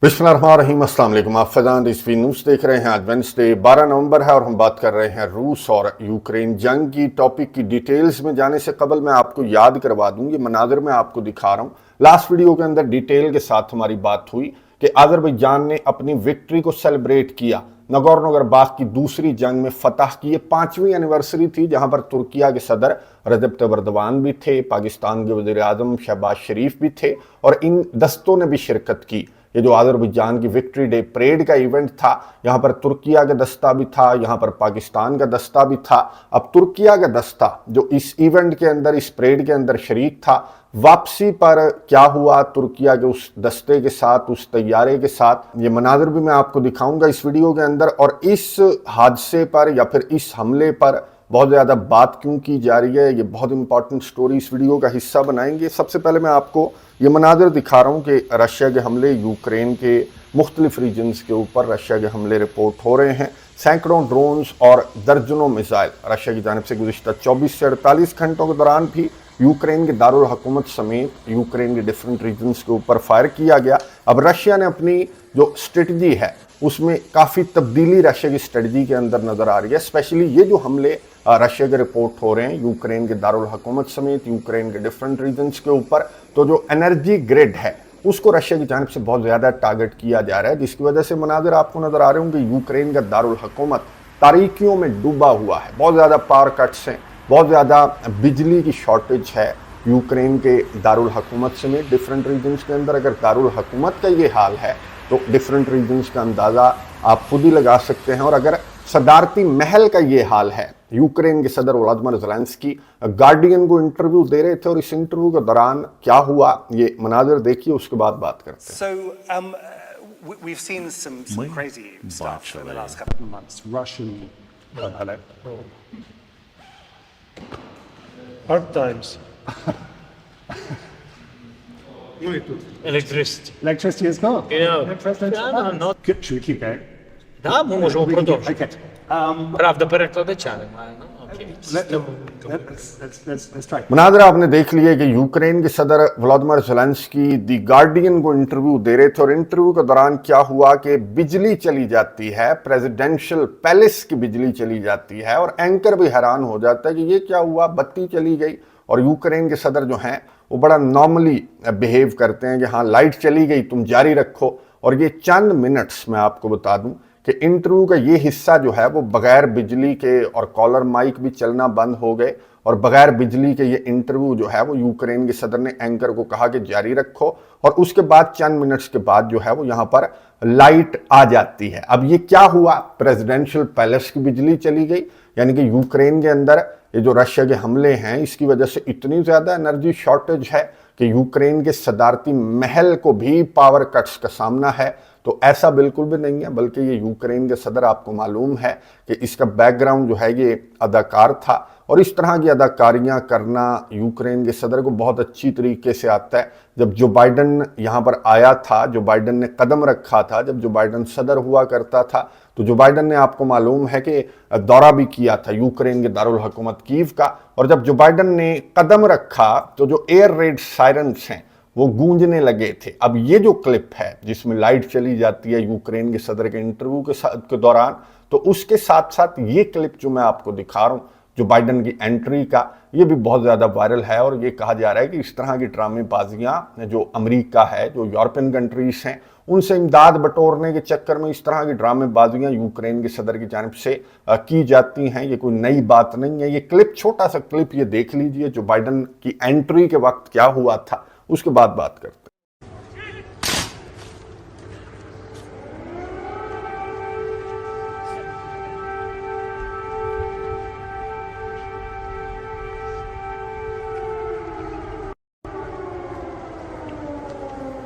बिस्मिल्लाहिर्रहमानिर्रहीम, अस्सलाम वालेकुम। आप फैज़ान रिजवी न्यूज़ देख रहे हैं। आज वेडनेसडे 12 नवंबर है और हम बात कर रहे हैं रूस और यूक्रेन जंग की। टॉपिक की डिटेल्स में जाने से कबल मैं आपको याद करवा दूं, ये मनाज़र मैं आपको दिखा रहा हूँ। लास्ट वीडियो के अंदर डिटेल के साथ हमारी बात हुई कि अज़रबैजान ने अपनी विक्ट्री को सेलिब्रेट किया। नगोर्नो कराबाख की दूसरी जंग में फतह की ये 5वीं एनिवर्सरी थी, जहां पर तुर्किया के सदर रजब तैयब एर्दोगान भी थे, पाकिस्तान के वज़ीर आज़म शहबाज शरीफ भी थे और इन दस्तों ने भी शिरकत की। ये जो अज़रबैजान की विक्ट्री डे परेड का इवेंट था, यहाँ पर तुर्किया का दस्ता भी था, यहाँ पर पाकिस्तान का दस्ता भी था। अब तुर्किया का दस्ता जो इस इवेंट के अंदर, इस परेड के अंदर शरीक था, वापसी पर क्या हुआ तुर्किया के उस दस्ते के साथ, उस तैयारे के साथ, ये मनाज़र भी मैं आपको दिखाऊंगा इस वीडियो के अंदर। और इस हादसे पर या फिर इस हमले पर बहुत ज़्यादा बात क्यों की जा रही है, ये बहुत इंपॉर्टेंट स्टोरी इस वीडियो का हिस्सा बनाएंगे। सबसे पहले मैं आपको ये मनाज़र दिखा रहा हूँ कि रशिया के हमले, यूक्रेन के मुख्तलिफ रीजन्स के ऊपर रशिया के हमले रिपोर्ट हो रहे हैं। सैकड़ों ड्रोन्स और दर्जनों मिसाइल रशिया की जानिब से गुज़िश्ता 24 से 48 घंटों के दौरान भी यूक्रेन के दारुल हुकूमत समेत यूक्रेन के डिफरेंट रीजन्स के ऊपर फायर किया गया। अब रशिया ने अपनी जो स्ट्रेटजी है उसमें काफ़ी तब्दीली रशिया की स्ट्रेटजी के अंदर नज़र आ रही है। स्पेशली ये जो हमले रशिया के रिपोर्ट हो रहे हैं यूक्रेन के दारुल हुकूमत समेत यूक्रेन के डिफरेंट रीजन्स के ऊपर, तो जो एनर्जी ग्रिड है उसको रशिया की जानिब से बहुत ज़्यादा टारगेट किया जा रहा है, जिसकी वजह से मनाज़र आपको नज़र आ रहे होंगे यूक्रेन का दारुल हुकूमत तारीकियों में डूबा हुआ है। बहुत ज़्यादा पावर कट्स हैं, बहुत ज़्यादा बिजली की शॉर्टेज है यूक्रेन के दारुल हुकूमत समेत डिफरेंट रीजन्स के अंदर। अगर दारुल हुकूमत का ये हाल है तो डिफरेंट रीजन्स का अंदाज़ा आप खुद ही लगा सकते हैं। और अगर सदारती महल का ये हाल है, यूक्रेन के सदर व्लादिमीर ज़ेलेंस्की गार्डियन को इंटरव्यू दे रहे थे और इस इंटरव्यू के दौरान क्या हुआ, ये मनाज़र देखिए, उसके बाद बात करते हैं। So we've seen some crazy stuff in the last couple of months. Russian, hello. Hard times. Electricity. Electricity is gone. Not... Should we keep going? Да, ми можемо продовжити. Okay. Правда, перекладача немає. Окей. Let's try. मनाज़र आपने देख लिया कि यूक्रेन के सदर व्लादिमीर ज़ेलेंस्की दी guardian को interview दे रहे थे और इंटरव्यू के दौरान क्या हुआ कि बिजली चली जाती है, प्रेसिडेंशियल पैलेस की बिजली चली जाती है और एंकर भी हैरान हो जाता है कि ये क्या हुआ, बत्ती चली गई। और यूक्रेन के सदर जो हैं वो बड़ा नॉर्मली बिहेव करते हैं कि हाँ लाइट चली गई, तुम जारी रखो। और ये चंद मिनट्स मैं आपको बता दूं कि इंटरव्यू का ये हिस्सा जो है वो बगैर बिजली के, और कॉलर माइक भी चलना बंद हो गए, और बगैर बिजली के ये इंटरव्यू जो है वो यूक्रेन के सदर ने एंकर को कहा कि जारी रखो। और उसके बाद चंद मिनट्स के बाद जो है वो यहाँ पर लाइट आ जाती है। अब ये क्या हुआ, प्रेसिडेंशियल पैलेस की बिजली चली गई, यानी कि यूक्रेन के अंदर ये जो रशिया के हमले हैं इसकी वजह से इतनी ज़्यादा एनर्जी शॉर्टेज है कि यूक्रेन के सदारती महल को भी पावर कट्स का सामना है। तो ऐसा बिल्कुल भी नहीं है, बल्कि ये यूक्रेन के सदर, आपको मालूम है कि इसका बैकग्राउंड जो है ये अदाकार था और इस तरह की अदाकारियां करना यूक्रेन के सदर को बहुत अच्छी तरीके से आता है। जब जो बाइडन यहाँ पर आया था, जो बाइडन ने कदम रखा था, जब जो बाइडन सदर हुआ करता था, तो जो बाइडन ने, आपको मालूम है कि दौरा भी किया था यूक्रेन के दारुल हुकूमत कीव का। और जब जो बाइडन ने कदम रखा तो जो एयर रेड सायरन्स हैं वो गूंजने लगे थे। अब ये जो क्लिप है जिसमें लाइट चली जाती है यूक्रेन के सदर के इंटरव्यू के दौरान, तो उसके साथ साथ ये क्लिप जो मैं आपको दिखा रहा हूँ जो बाइडन की एंट्री का, ये भी बहुत ज़्यादा वायरल है। और ये कहा जा रहा है कि इस तरह की ड्रामेबाजियाँ जो अमेरिका है, जो यूरोपियन कंट्रीज हैं, उनसे इमदाद बटोरने के चक्कर में इस तरह की ड्रामेबाजियाँ यूक्रेन के सदर की जानिब से की जाती हैं। ये कोई नई बात नहीं है। ये क्लिप, छोटा सा क्लिप ये देख लीजिए जो बाइडन की एंट्री के वक्त क्या हुआ था, उसके बाद बात करते हैं।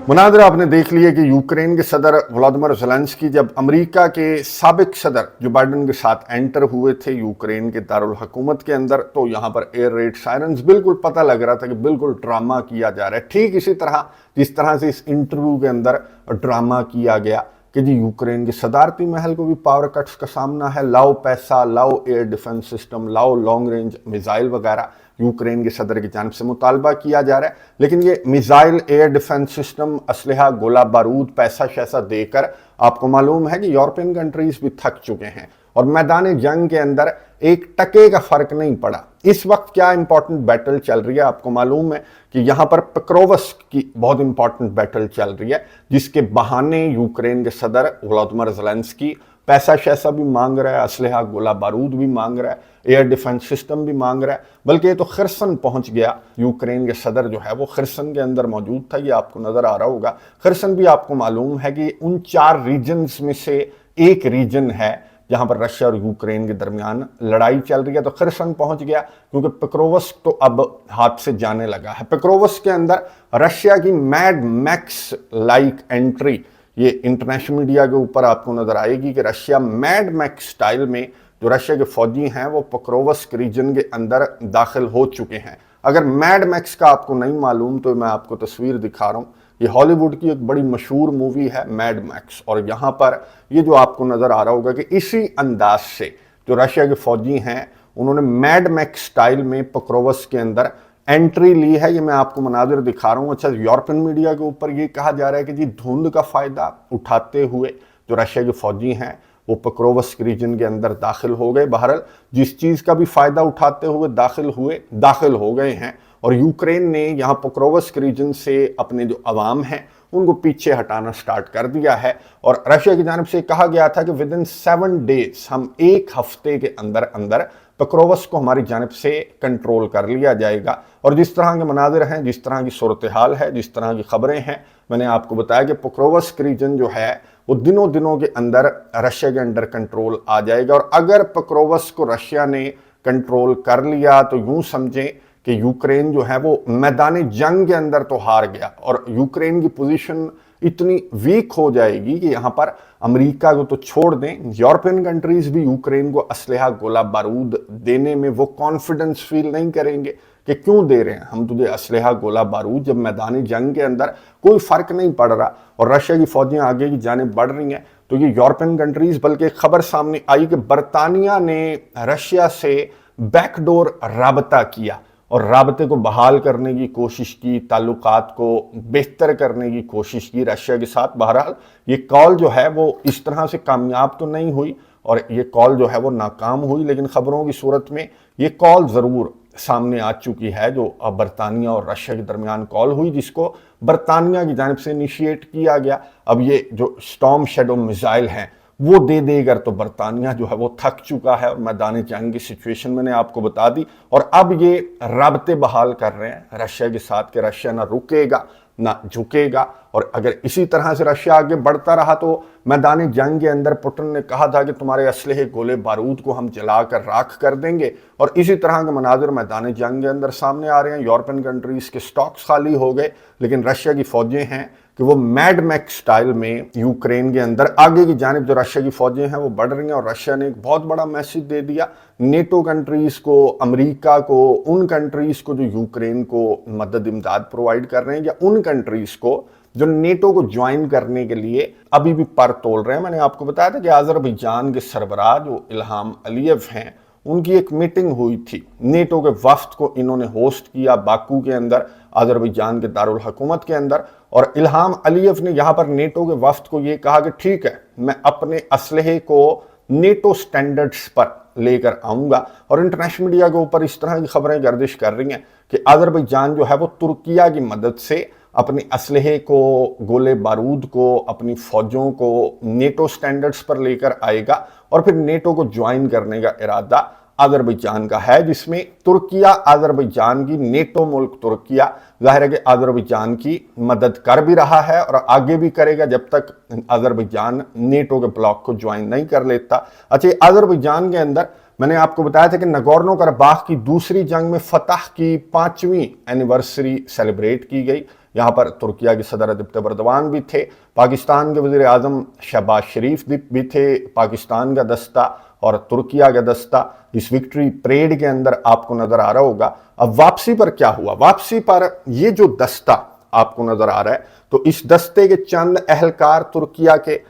मनाज़र आपने देख लिया कि यूक्रेन के सदर व्लादिमीर ज़ेलेंस्की जब अमेरिका के साबिक सदर जो बाइडन के साथ एंटर हुए थे यूक्रेन के दारुल हुकूमत के अंदर, तो यहाँ पर एयर रेड सायरन्स, बिल्कुल पता लग रहा था कि बिल्कुल ड्रामा किया जा रहा है। ठीक इसी तरह जिस तरह से इस इंटरव्यू के अंदर ड्रामा किया गया कि जी यूक्रेन के सदारती महल को भी पावर कट्स का सामना है, लाओ पैसा, लाओ एयर डिफेंस सिस्टम, लाओ लॉन्ग रेंज मिसाइल वगैरह। यूक्रेन के सदर की जानिब से मुतालबा किया जा रहा है। लेकिन ये मिसाइल, एयर डिफेंस सिस्टम, असलहा, गोला बारूद, पैसा शैसा देकर आपको मालूम है कि यूरोपियन कंट्रीज भी थक चुके हैं और मैदान जंग के अंदर एक टके का फर्क नहीं पड़ा। इस वक्त क्या इंपॉर्टेंट बैटल चल रही है, आपको मालूम है कि यहाँ पर पोक्रोवस्क की बहुत इंपॉर्टेंट बैटल चल रही है, जिसके बहाने यूक्रेन के सदर वोलोदिमीर ज़ेलेंस्की पैसा शैसा भी मांग रहा है, असलहा, गोला बारूद भी मांग रहा है, एयर डिफेंस सिस्टम भी मांग रहा है। बल्कि ये तो खिरसन पहुंच गया। यूक्रेन के सदर जो है वो खिरसन के अंदर मौजूद था, ये आपको नजर आ रहा होगा। खिरसन भी आपको मालूम है कि उन 4 रीजन्स में से एक रीजन है जहां पर रशिया और यूक्रेन के दरमियान लड़ाई चल रही है। तो खिरसन पहुंच गया क्योंकि पोक्रोवस्क तो अब हाथ से जाने लगा है। पोक्रोवस्क के अंदर रशिया की मैड मैक्स लाइक एंट्री ये इंटरनेशनल मीडिया के ऊपर आपको नजर आएगी कि रशिया मैड मैक्स स्टाइल में जो रशिया के फौजी हैं वो पोक्रोवस्क रीजन के अंदर दाखिल हो चुके हैं। अगर मैड मैक्स का आपको नहीं मालूम तो मैं आपको तस्वीर दिखा रहा हूँ। ये हॉलीवुड की एक बड़ी मशहूर मूवी है मैड मैक्स, और यहाँ पर ये जो आपको नजर आ रहा होगा कि इसी अंदाज से जो रशिया के फौजी हैं उन्होंने मैड मैक्स स्टाइल में पोक्रोवस्क के अंदर एंट्री ली है। ये मैं आपको मनाजिर दिखा रहा हूँ। अच्छा, यूरोपियन मीडिया के ऊपर ये कहा जा रहा है कि जी धुंध का फायदा उठाते हुए जो रशिया के फौजी हैं वो पोक्रोवस्क रीजन के अंदर दाखिल हो गए। बहरहाल जिस चीज़ का भी फायदा उठाते हुए दाखिल हो गए हैं, और यूक्रेन ने यहाँ पोक्रोवस्क रीजन से अपने जो अवाम हैं उनको पीछे हटाना स्टार्ट कर दिया है। और रशिया की जानिब से कहा गया था कि विद इन 7 डेज, हम 1 हफ्ते के अंदर अंदर पोक्रोवस्क को हमारी जानिब से कंट्रोल कर लिया जाएगा। और जिस तरह के मनाजिर हैं, जिस तरह की सूरत हाल है, जिस तरह की खबरें हैं, मैंने आपको बताया कि पोक्रोवस्क रीजन जो है वो दिनों के अंदर रशिया के अंडर कंट्रोल आ जाएगा। और अगर पोक्रोवस्क को रशिया ने कंट्रोल कर लिया तो यूं समझें कि यूक्रेन जो है वो मैदान जंग के अंदर तो हार गया, और यूक्रेन की पोजीशन इतनी वीक हो जाएगी कि यहाँ पर अमेरिका को तो छोड़ दें, यूरोपियन कंट्रीज भी यूक्रेन को असलहा, गोला बारूद देने में वो कॉन्फिडेंस फील नहीं करेंगे कि क्यों दे रहे हैं हम तुझे असलहा, गोला बारूद, जब मैदानी जंग के अंदर कोई फर्क नहीं पड़ रहा और रशिया की फौजियां आगे की जानिब बढ़ रही हैं। तो ये यूरोपियन कंट्रीज, बल्कि खबर सामने आई कि बरतानिया ने रशिया से बैकडोर राबता किया और राबते को बहाल करने की कोशिश की, ताल्लुकात को बेहतर करने की कोशिश की रशिया के साथ। बहरहाल ये कॉल जो है वो इस तरह से कामयाब तो नहीं हुई और ये कॉल जो है वो नाकाम हुई, लेकिन खबरों की सूरत में ये कॉल ज़रूर सामने आ चुकी है जो बरतानिया और रशिया के दरमियान कॉल हुई, जिसको बरतानिया की जानिब से इनिशिएट किया गया। अब ये जो स्टॉर्म शैडो मिसाइल हैं वो दे देकर तो बरतानिया जो है वो थक चुका है और मैदान जंग की सिचुएशन मैंने आपको बता दी। और अब ये राबते बहाल कर रहे हैं रशिया के साथ कि रशिया ना रुकेगा ना झुकेगा, और अगर इसी तरह से रशिया आगे बढ़ता रहा तो मैदान जंग के अंदर पुतिन ने कहा था कि तुम्हारे असलहे, गोले बारूद को हम जलाकर राख कर देंगे। और इसी तरह के मनाजिर मैदान जंग के अंदर सामने आ रहे हैं। यूरोपियन कंट्रीज के स्टॉक्स खाली हो गए, लेकिन रशिया की फौजें हैं कि वो मैड मैक्स स्टाइल में यूक्रेन के अंदर आगे की जानिब जो रशिया की फौजें हैं वो बढ़ रही हैं। और रशिया ने एक बहुत बड़ा मैसेज दे दिया नेटो कंट्रीज को, अमेरिका को, उन कंट्रीज को जो यूक्रेन को मदद इमदाद प्रोवाइड कर रहे हैं, या उन कंट्रीज को जो नेटो को ज्वाइन करने के लिए अभी भी पर तोल रहे हैं। मैंने आपको बताया था कि अज़रबैजान के सरबराह जो इल्हाम अलीयव हैं उनकी एक मीटिंग हुई थी। नेटो के वफ्द को इन्होंने होस्ट किया बाकू के अंदर, अज़रबैजान के दारुल हुकूमत के अंदर। और इल्हाम अलीयव ने यहाँ पर नेटो के वफ्द को ये कहा कि ठीक है, मैं अपने असलहे को नेटो स्टैंडर्ड्स पर लेकर आऊँगा। और इंटरनेशनल मीडिया के ऊपर इस तरह की खबरें गर्दिश कर रही हैं कि अज़रबैजान जो है वो तुर्किया की मदद से अपने असलहे को, गोले बारूद को, अपनी फ़ौजों को नेटो स्टैंडर्ड्स पर लेकर आएगा और फिर नेटो को ज्वाइन करने का इरादा अज़रबैजान का है, जिसमें तुर्किया अज़रबैजान की, नेटो मुल्क तुर्किया ज़ाहिर है कि अज़रबैजान की मदद कर भी रहा है और आगे भी करेगा जब तक अज़रबैजान नेटो के ब्लॉक को ज्वाइन नहीं कर लेता। अच्छा, अज़रबैजान के अंदर मैंने आपको बताया था कि नगोर्नो कराबाख की दूसरी जंग में फतह की 5वीं एनिवर्सरी सेलिब्रेट की गई। यहाँ पर तुर्किया के सदर रजब तैयब एर्दोगान भी थे, पाकिस्तान के वज़ीर आज़म शहबाज शरीफ भी थे, पाकिस्तान का दस्ता और तुर्किया का दस्ता इस विक्ट्री परेड के अंदर आपको नज़र आ रहा होगा। अब वापसी पर क्या हुआ? वापसी पर ये जो दस्ता आपको नज़र आ रहा है, तो इस दस्ते के चंद अहलकार तुर्किया के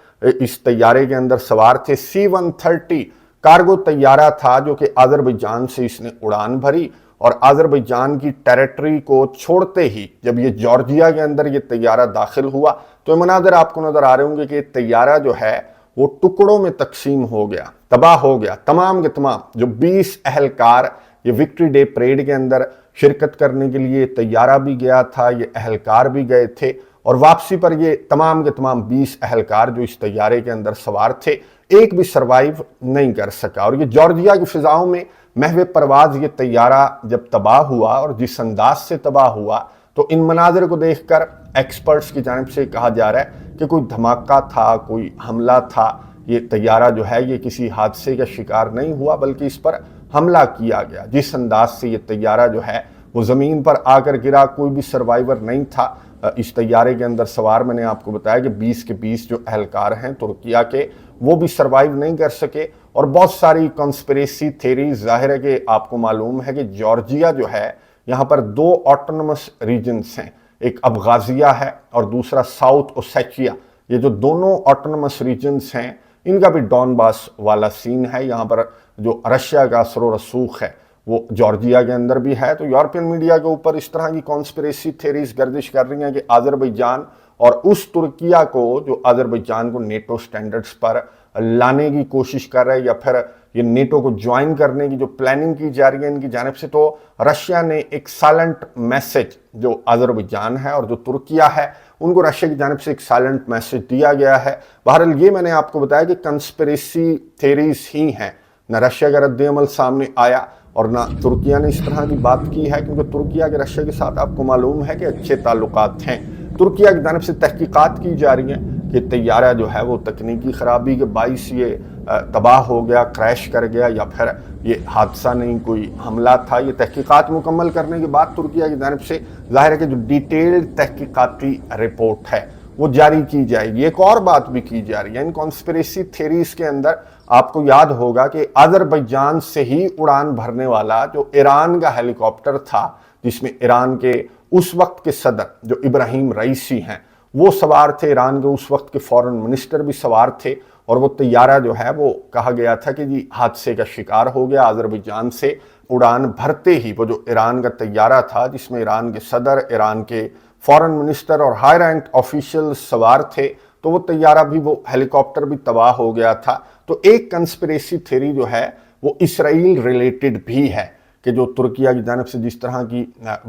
इस तैयारे के अंदर सवार थे। C-130 कार्गो तैयारा था जो कि अज़रबैजान से इसने उड़ान भरी اور آذربائیجان کی ٹیریٹری کو چھوڑتے ہی جب یہ جارجیا کے اندر یہ طیارہ داخل ہوا تو یہ مناظر آپ کو نظر آ رہے ہوں گے کہ یہ طیارہ جو ہے وہ ٹکڑوں میں تقسیم ہو گیا، تباہ ہو گیا۔ تمام کے تمام جو 20 اہلکار یہ وکٹری ڈے پریڈ کے اندر شرکت کرنے کے لیے طیارہ بھی گیا تھا، یہ اہلکار بھی گئے تھے، اور واپسی پر یہ تمام کے تمام 20 اہلکار جو اس طیارے کے اندر سوار تھے ایک بھی سروائیو نہیں کر سکا۔ اور یہ جارجیا کی فضاؤں میں محو پرواز یہ طیارہ جب تباہ ہوا اور جس انداز سے تباہ ہوا تو ان مناظر کو دیکھ کر ایکسپرٹس کی جانب سے کہا جا رہا ہے کہ کوئی دھماکہ تھا، کوئی حملہ تھا، یہ طیارہ جو ہے یہ کسی حادثے کا شکار نہیں ہوا بلکہ اس پر حملہ کیا گیا۔ جس انداز سے یہ طیارہ جو ہے وہ زمین پر آ کر گرا، کوئی بھی سروائیور نہیں تھا اس طیارے کے اندر سوار۔ میں نے آپ کو بتایا کہ 20 کے 20 جو اہلکار ہیں ترکیہ کے وہ بھی سروائیو نہیں کر سکے، اور بہت ساری کنسپریسی تھیریز، ظاہر ہے کہ آپ کو معلوم ہے کہ جارجیا جو ہے یہاں پر 2 آٹونومس ریجنز ہیں، ایک ابغازیہ ہے اور دوسرا ساؤتھ اوسیچیا۔ یہ جو دونوں آٹونومس ریجنز ہیں ان کا بھی ڈونباس والا سین ہے، یہاں پر جو رشیا کا اثر و رسوخ ہے وہ جارجیا کے اندر بھی ہے۔ تو یورپین میڈیا کے اوپر اس طرح کی کانسپریسی تھیریز گردش کر رہی ہیں کہ آذربائیجان اور اس ترکیہ کو جو آذربائیجان کو نیٹو سٹینڈرڈز پر لانے کی کوشش کر رہے ہیں یا پھر یہ نیٹو کو جوائن کرنے کی جو پلاننگ کی جا رہی ہے ان کی جانب سے، تو رشیا نے ایک سائلنٹ میسج جو آذربائیجان ہے اور جو ترکیہ ہے ان کو رشیا کی جانب سے ایک سائلنٹ میسج دیا گیا ہے۔ بہرحال یہ میں نے آپ کو بتایا کہ کنسپریسی تھیریز ہی ہیں، نہ رشیا کا رد عمل سامنے آیا اور نہ ترکیہ نے اس طرح کی بات کی ہے، کیونکہ ترکیہ کے رشیا کے ساتھ آپ کو معلوم ہے کہ اچھے تعلقات ہیں۔ ترکیہ کی جانب سے تحقیقات کی جا رہی ہیں کہ طیارہ جو ہے وہ تکنیکی خرابی کے باعث یہ تباہ ہو گیا، کریش کر گیا، یا پھر یہ حادثہ نہیں کوئی حملہ تھا۔ یہ تحقیقات مکمل کرنے کے بعد ترکیہ کی جانب سے ظاہر ہے کہ جو ڈیٹیلڈ تحقیقاتی رپورٹ ہے وہ جاری کی جائے گی۔ ایک اور بات بھی کی جا رہی ہے ان کانسپریسی تھیریز کے اندر، آپ کو یاد ہوگا کہ آذربائیجان سے ہی اڑان بھرنے والا جو ایران کا ہیلی کاپٹر تھا جس میں ایران کے اس وقت کے صدر جو ابراہیم رئیسی ہیں وہ سوار تھے، ایران کے اس وقت کے فورن منسٹر بھی سوار تھے، اور وہ طیارہ جو ہے وہ کہا گیا تھا کہ جی حادثے کا شکار ہو گیا۔ آذربائیجان سے اڑان بھرتے ہی وہ جو ایران کا طیارہ تھا جس میں ایران کے صدر، ایران کے فورن منسٹر اور ہائی رینک آفیشل سوار تھے، تو وہ طیارہ بھی، وہ ہیلی کاپٹر بھی تباہ ہو گیا تھا۔ تو ایک کنسپریسی تھیری جو ہے وہ اسرائیل ریلیٹڈ بھی ہے کہ جو ترکیہ کی جانب سے جس طرح کی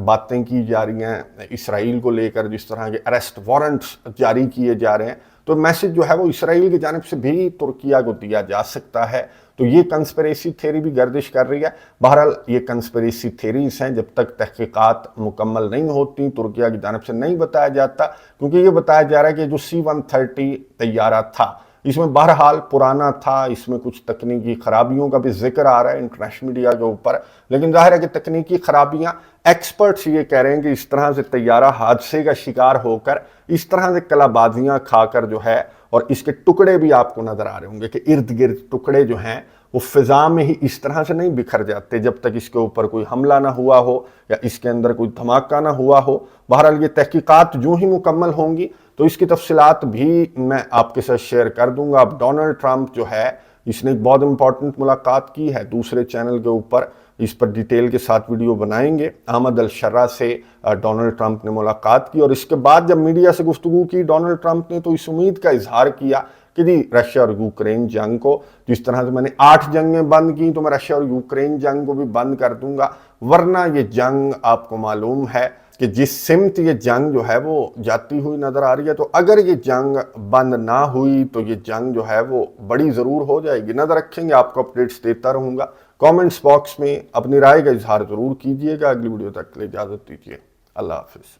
باتیں کی جا رہی ہیں اسرائیل کو لے کر، جس طرح کے اریسٹ وارنٹس جاری کیے جا رہے ہیں، تو میسج جو ہے وہ اسرائیل کی جانب سے بھی ترکیہ کو دیا جا سکتا ہے۔ تو یہ کنسپریسی تھیری بھی گردش کر رہی ہے۔ بہرحال یہ کنسپریسی تھیریز ہیں، جب تک تحقیقات مکمل نہیں ہوتی ترکیہ کی جانب سے نہیں بتایا جاتا، کیونکہ یہ بتایا جا رہا ہے کہ جو C-130 طیارہ تھا اس میں بہرحال پرانا تھا، اس میں کچھ تکنیکی خرابیوں کا بھی ذکر آ رہا ہے انٹرنیشنل میڈیا کے اوپر، لیکن ظاہر ہے کہ تکنیکی خرابیاں، ایکسپرٹس یہ کہہ رہے ہیں کہ اس طرح سے طیارہ حادثے کا شکار ہو کر اس طرح سے کلا بازیاں کھا کر جو ہے، اور اس کے ٹکڑے بھی آپ کو نظر آ رہے ہوں گے کہ ارد گرد ٹکڑے جو ہیں وہ فضا میں ہی اس طرح سے نہیں بکھر جاتے جب تک اس کے اوپر کوئی حملہ نہ ہوا ہو یا اس کے اندر کوئی دھماکہ نہ ہوا ہو۔ بہرحال یہ تحقیقات جو ہی مکمل ہوں گی تو اس کی تفصیلات بھی میں آپ کے ساتھ شیئر کر دوں گا۔ اب ڈونلڈ ٹرمپ جو ہے اس نے ایک بہت امپورٹنٹ ملاقات کی ہے دوسرے چینل کے اوپر، اس پر ڈیٹیل کے ساتھ ویڈیو بنائیں گے۔ احمد الشرا سے ڈونلڈ ٹرمپ نے ملاقات کی، اور اس کے بعد جب میڈیا سے گفتگو کی ڈونلڈ ٹرمپ نے تو اس امید کا اظہار کیا کہ جی رشیا اور یوکرین جنگ کو جس طرح سے میں نے 8 جنگیں بند کی تو میں رشیا اور یوکرین جنگ کو بھی بند کر دوں گا، ورنہ یہ جنگ آپ کو معلوم ہے کہ جس سمت یہ جنگ جو ہے وہ جاتی ہوئی نظر آ رہی ہے، تو اگر یہ جنگ بند نہ ہوئی تو یہ جنگ جو ہے وہ بڑی ضرور ہو جائے گی۔ نظر رکھیں گے، آپ کو اپڈیٹس دیتا رہوں گا۔ کامنٹس باکس میں اپنی رائے کا اظہار ضرور کیجئے گا۔ اگلی ویڈیو تک کے لیے اجازت دیجیے، اللہ حافظ۔